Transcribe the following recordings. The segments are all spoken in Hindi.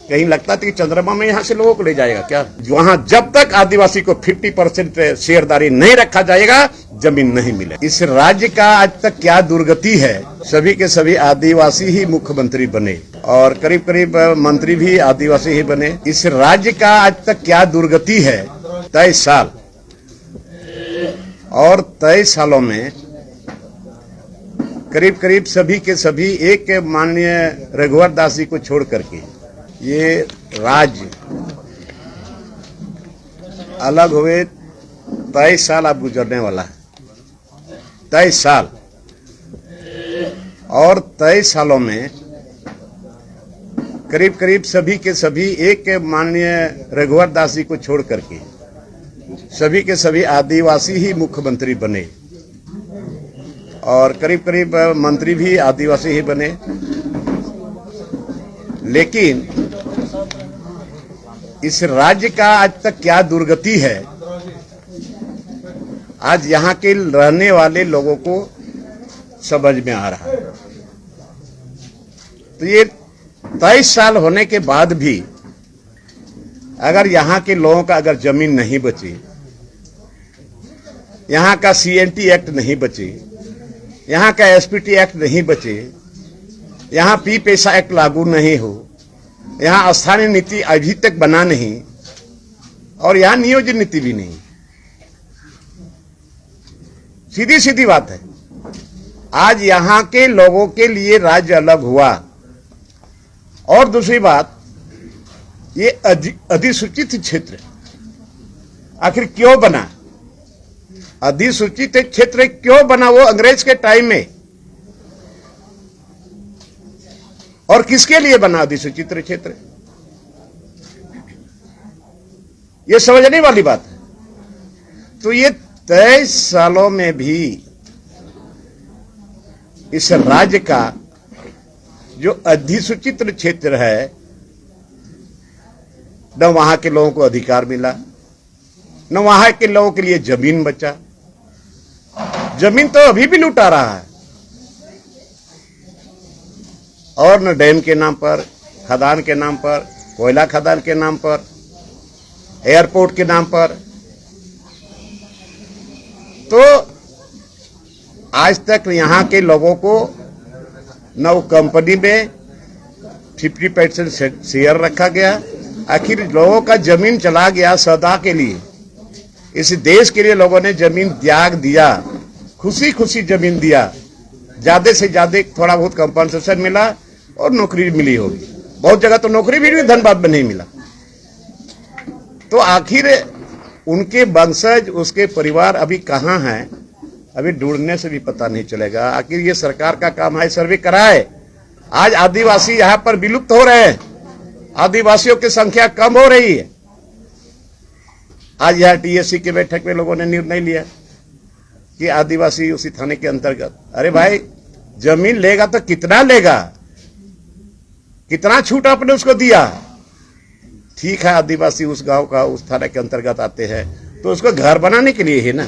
कहीं लगता था कि चंद्रमा में यहाँ से लोगों को ले जाएगा क्या? वहां जब तक आदिवासी को 50% शेयरदारी नहीं रखा जाएगा, जमीन नहीं मिलेगी। इस राज्य का आज तक क्या दुर्गति है, सभी के सभी आदिवासी ही मुख्यमंत्री बने और करीब करीब मंत्री भी आदिवासी ही बने। इस राज्य का आज तक क्या दुर्गति है, 23 साल और 23 सालों में करीब करीब सभी के सभी एक माननीय रघुवर दास जी को छोड़ करके ये राज्य अलग हुए 23 साल अब गुजरने वाला है। 23 साल और 23 सालों में करीब करीब सभी के सभी एक माननीय रघुवर दास जी को छोड़ करके सभी के सभी आदिवासी ही मुख्यमंत्री बने और करीब करीब मंत्री भी आदिवासी ही बने। लेकिन इस राज्य का आज तक क्या दुर्गति है, आज यहाँ के रहने वाले लोगों को समझ में आ रहा है। तो ये 23 साल होने के बाद भी अगर यहाँ के लोगों का अगर जमीन नहीं बची, यहाँ का CNT एक्ट नहीं बची, यहाँ का SPT एक्ट नहीं बचे, यहाँ पी पैसा एक्ट लागू नहीं हो, यहाँ स्थानीय नीति अभी तक बना नहीं और यहाँ नियोजन नीति भी नहीं। सीधी सीधी बात है, आज यहाँ के लोगों के लिए राज्य अलग हुआ। और दूसरी बात, ये अधिसूचित क्षेत्र आखिर क्यों बना? अधिसूचित क्षेत्र क्यों बना? वो अंग्रेज के टाइम में, और किसके लिए बना अधिसूचित क्षेत्र? ये समझने वाली बात है। तो ये 23 सालों में भी इस राज्य का जो अधिसूचित क्षेत्र है, न वहां के लोगों को अधिकार मिला, न वहां के लोगों के लिए जमीन बचा। जमीन तो अभी भी लूटा रहा है, और न डैम के नाम पर, खदान के नाम पर, कोयला खदान के नाम पर, एयरपोर्ट के नाम पर। तो आज तक यहाँ के लोगों को न वो कंपनी में 50% शेयर रखा गया। आखिर लोगों का जमीन चला गया सदा के लिए। इस देश के लिए लोगों ने जमीन त्याग दिया, खुशी खुशी जमीन दिया। ज्यादा से ज्यादा थोड़ा बहुत कंपनसेशन मिला और नौकरी मिली होगी। बहुत जगह तो नौकरी भी धनबाद में नहीं मिला। तो आखिर उनके वंशज, उसके परिवार अभी कहाँ हैं, अभी ढूंढने से भी पता नहीं चलेगा। आखिर ये सरकार का काम है, सर्वे कराए। आज आदिवासी यहाँ पर विलुप्त हो रहे हैं, आदिवासियों की संख्या कम हो रही है। आज यहाँ TSC के बैठक में लोगों ने निर्णय लिया कि आदिवासी उसी थाने के अंतर्गत। अरे भाई, जमीन लेगा तो कितना लेगा, कितना छूट आपने उसको दिया? ठीक है, आदिवासी उस गांव का उस थाने के अंतर्गत आते हैं तो उसको घर बनाने के लिए है ना,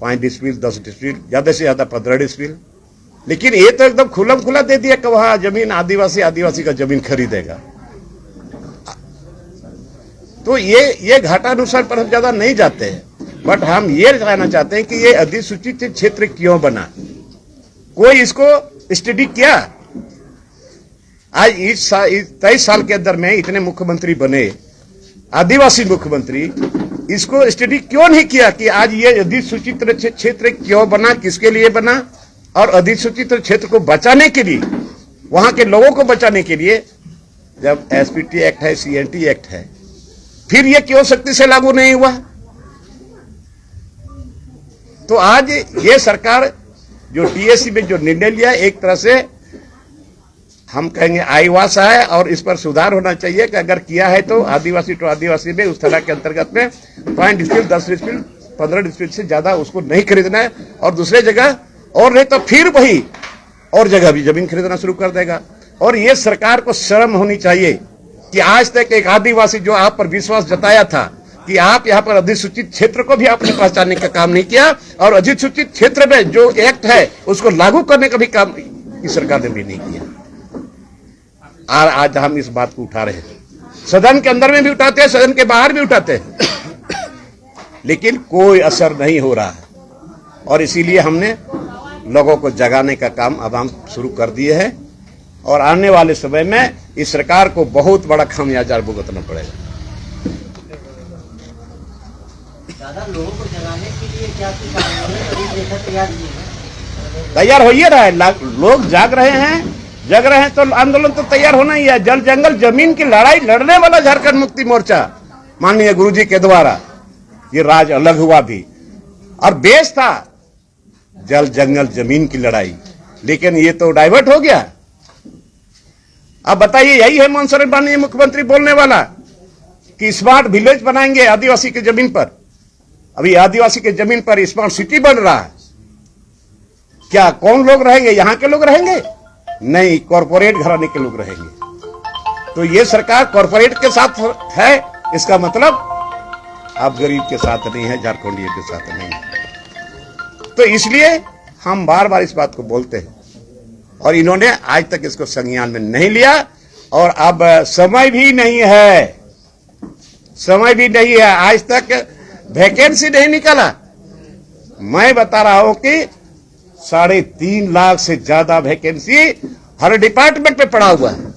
5 डिस्ट्रिक्ट 10 डिस्ट्रिक्ट, ज्यादा से ज्यादा 15 डिस्ट्रिक्ट। लेकिन ये तो एकदम खुलम खुला दे दिया कि वहां जमीन आदिवासी का जमीन खरीदेगा। तो ये घाटानुसार पर हम ज्यादा नहीं जाते हैं, बट हम ये जानना चाहते हैं कि ये अधिसूचित क्षेत्र क्यों बना? कोई इसको स्टडी किया? आज इस 23 साल के अंदर में इतने मुख्यमंत्री बने, आदिवासी मुख्यमंत्री, इसको स्टडी क्यों नहीं किया कि आज ये अधिसूचित क्षेत्र क्यों बना, किसके लिए बना? और अधिसूचित क्षेत्र को बचाने के लिए, वहां के लोगों को बचाने के लिए, जब SPT एक्ट है, CNT एक्ट है, फिर ये क्यों सख्ती से लागू नहीं हुआ? तो आज ये सरकार जो TSC में जो निर्णय लिया, एक तरह से हम कहेंगे आईवास है, और इस पर सुधार होना चाहिए कि अगर किया है तो आदिवासी टू आदिवासी में उस तरह के अंतर्गत में 5 डिस्ट्रिक्ट 10 डिस्ट्रिक्ट 15 डिस्ट्रिक्ट से ज्यादा उसको नहीं खरीदना है, और दूसरे जगह और नहीं तो फिर वही और जगह भी जमीन खरीदना शुरू कर देगा। और ये सरकार को शर्म होनी चाहिए कि आज तक एक आदिवासी जो आप पर विश्वास जताया था कि आप यहाँ पर अधिसूचित क्षेत्र को भी आपने पहचानने का काम नहीं किया, और अधिसूचित क्षेत्र में जो एक्ट है उसको लागू करने का भी काम इस सरकार ने भी नहीं किया। आज हम इस बात को उठा रहे हैं। सदन के अंदर में भी उठाते हैं, सदन के बाहर भी उठाते हैं, लेकिन कोई असर नहीं हो रहा है। और इसीलिए हमने लोगों को जगाने का काम अब हम शुरू कर दिए हैं और आने वाले समय में इस सरकार को बहुत बड़ा खामियाजा भुगतना पड़ेगा। दादा, लोगों को जगाने के लिए क्या तैयार नहीं है? तैयार हो ही रहा है। लोग जाग रहे हैं, जग रहे हैं तो आंदोलन तो तैयार होना ही है। जल जंगल जमीन की लड़ाई लड़ने वाला झारखंड मुक्ति मोर्चा माननीय गुरुजी के द्वारा ये राज अलग हुआ भी, और बेस था जल जंगल जमीन की लड़ाई, लेकिन ये तो डाइवर्ट हो गया। अब बताइए, यही है मनसर माननीय मुख्यमंत्री बोलने वाला कि स्मार्ट विलेज बनाएंगे आदिवासी की जमीन पर। अभी आदिवासी की जमीन पर स्मार्ट सिटी बन रहा है। क्या कौन लोग रहेंगे? यहां के लोग रहेंगे? नहीं, कॉरपोरेट घराने के लोग रहेंगे। तो ये सरकार कॉरपोरेट के साथ है, इसका मतलब आप गरीब के साथ नहीं है, झारखंडियों के साथ नहीं है। तो इसलिए हम बार बार इस बात को बोलते हैं और इन्होंने आज तक इसको संज्ञान में नहीं लिया। और अब समय भी नहीं है, समय भी नहीं है। आज तक वैकेंसी नहीं निकाला। मैं बता रहा हूं कि 3.5 लाख से ज्यादा वैकेंसी हर डिपार्टमेंट में पड़ा हुआ है।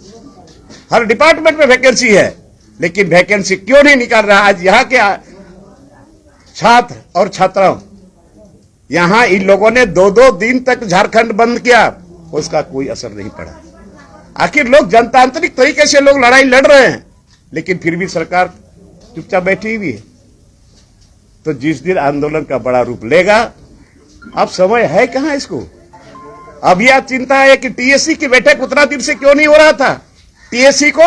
हर डिपार्टमेंट में वैकेंसी है, लेकिन वैकेंसी क्यों नहीं निकाल रहा? आज यहाँ के छात्र और छात्राओं, यहां इन लोगों ने 2-2 दिन तक झारखंड बंद किया, उसका कोई असर नहीं पड़ा। आखिर लोग जनतांत्रिक तरीके से लोग लड़ाई लड़ रहे हैं, लेकिन फिर भी सरकार चुपचाप बैठी हुई है। तो जिस दिन आंदोलन का बड़ा रूप लेगा, अब समय है कहां इसको? अब यह चिंता है कि टीएससी की बैठक उतना दिन से क्यों नहीं हो रहा था? टीएससी को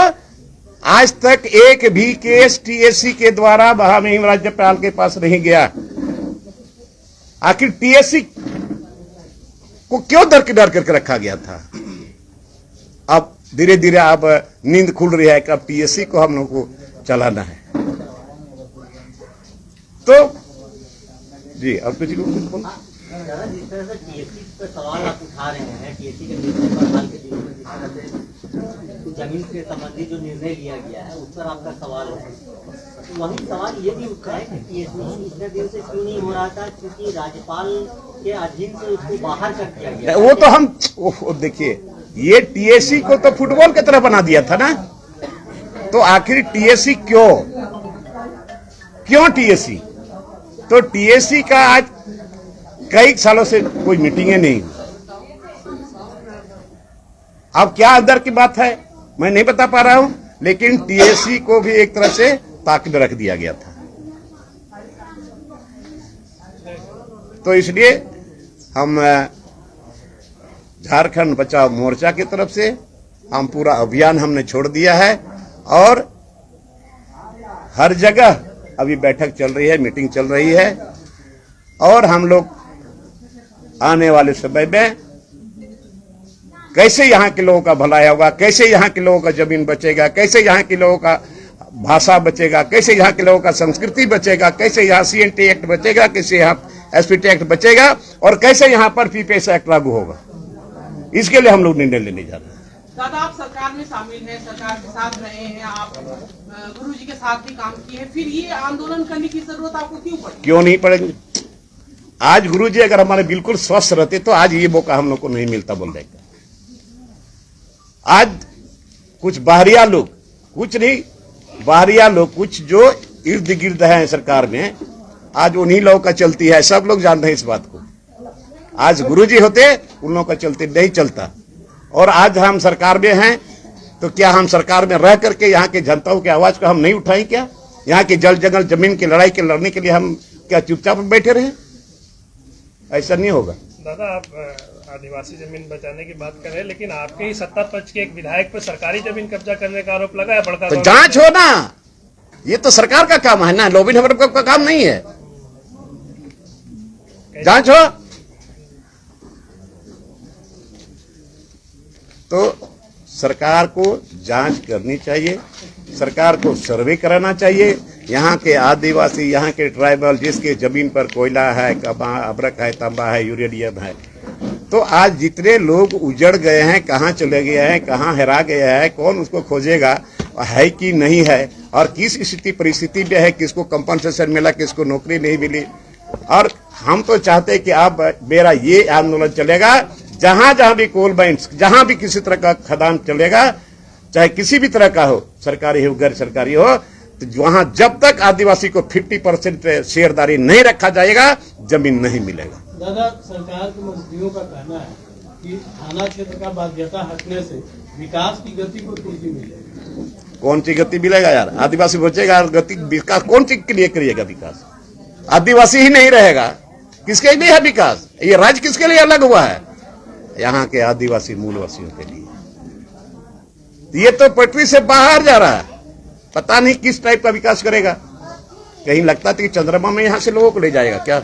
आज तक एक भी केस टीएससी के द्वारा महामहिम राज्यपाल के पास नहीं गया। आखिर टीएससी को क्यों दरकिनार करके रखा गया था? अब धीरे धीरे अब नींद खुल रही है कि अब टीएससी को हम लोग को चलाना है। तो जी, अब किसी को कुछ बोलो। दादा, जिस तरह से टीएससी पर सवाल आप उठा रहे हैं, टीएससी के निर्णय पर हाल के दिनों में जिस तरह से जमीन से संबंधित जो निर्णय लिया गया है, उस पर आपका सवाल है। तो वही सवाल ये भी उठा है कि टीएससी इतने दिन से क्यों नहीं हो रहा था? क्योंकि राज्यपाल के अधीन से उसको बाहर कर दिया गया। वो तो हम देखिए, ये टीएससी को तो फुटबॉल की तरह बना दिया था ना। तो आखिर टीएससी क्यों टीएससी? तो टीएससी का आज कई सालों से कोई मीटिंगें नहीं। अब क्या अंदर की बात है मैं नहीं बता पा रहा हूं, लेकिन टीएससी को भी एक तरह से ताक में रख दिया गया था। तो इसलिए हम झारखंड बचाओ मोर्चा की तरफ से हम पूरा अभियान हमने छोड़ दिया है और हर जगह अभी बैठक चल रही है, मीटिंग चल रही है और हम लोग आने वाले समय में कैसे यहाँ के लोगों का भलाई होगा, कैसे यहाँ के लोगों का जमीन बचेगा, कैसे यहाँ के लोगों का भाषा बचेगा, कैसे यहाँ के लोगों का संस्कृति बचेगा, कैसे यहाँ सीएनटी एक्ट बचेगा, कैसे यहाँ एसपीटी एक्ट बचेगा और कैसे यहाँ पर पीपीएस एक्ट लागू होगा, इसके लिए हम लोग निर्णय लेने जा रहे हैं। दादा, आप सरकार में शामिल हैं, सरकार के साथ रहे हैं, आप गुरुजी के साथ भी काम किए हैं, फिर ये आंदोलन करने की जरूरत आपको क्यों पड़ी? क्यों नहीं पड़ेगी? आज गुरुजी अगर हमारे बिल्कुल स्वस्थ रहते तो आज ये मौका हम लोग को नहीं मिलता बोलने का। आज कुछ बाहरिया लोग, कुछ नहीं, बाहरिया लोग कुछ जो इर्द गिर्द हैं सरकार में, आज उन्हीं लोगों का चलती है। सब लोग जान रहे हैं इस बात को। आज गुरुजी होते उन लोगों का चलते नहीं चलता। और आज हम सरकार में हैं तो क्या हम सरकार में रह करके यहाँ के जनताओं की आवाज को हम नहीं उठाएं? क्या यहाँ के जल जंगल जमीन की लड़ाई के लड़ने के लिए हम क्या चुपचाप बैठे रहे? ऐसा नहीं होगा। दादा, आप आदिवासी जमीन बचाने की बात कर रहे हैं, लेकिन आपके ही सत्ता पक्ष के एक विधायक पर सरकारी जमीन कब्जा करने का आरोप लगा है। बड़का तो जांच हो ना, ये तो सरकार का काम है ना, लॉबिंग हमारे का काम नहीं है। जांच हो तो सरकार को जांच करनी चाहिए, सरकार को सर्वे कराना चाहिए। यहाँ के आदिवासी, यहाँ के ट्राइबल जिसके जमीन पर कोयला है, अबरक है, तांबा है, यूरेनियम है, तो आज जितने लोग उजड़ गए हैं, कहाँ चले गए हैं, कहाँ हेरा गया है, कौन उसको खोजेगा, है कि नहीं है, और किस स्थिति परिस्थिति में है, किसको कंपनसेशन मिला, किसको नौकरी नहीं मिली। और हम तो चाहते हैं कि अब मेरा ये आंदोलन चलेगा, जहां जहां भी कोल माइंस, जहां भी किसी तरह का खदान चलेगा, चाहे किसी भी तरह का हो, सरकारी हो गैर सरकारी हो, तो वहां जब तक आदिवासी को 50% शेयरदारी नहीं रखा जाएगा, जमीन नहीं मिलेगा। दादा, सरकार के मंत्रियों का कहना है कि थाना क्षेत्र का बाध्यता हटने से विकास की गति को तेजी मिलेगी। कौन सी गति मिलेगा यार? आदिवासी बचेगा, गति विकास कौन चीज के लिए करिएगा विकास? आदिवासी ही नहीं रहेगा, किसके लिए है विकास? ये राज्य किसके लिए अलग हुआ है? यहाँ के आदिवासी मूलवासियों के लिए। ये तो पटरी से बाहर जा रहा है, पता नहीं किस टाइप का विकास करेगा। कहीं लगता था कि चंद्रमा में यहाँ से लोगों को ले जाएगा क्या?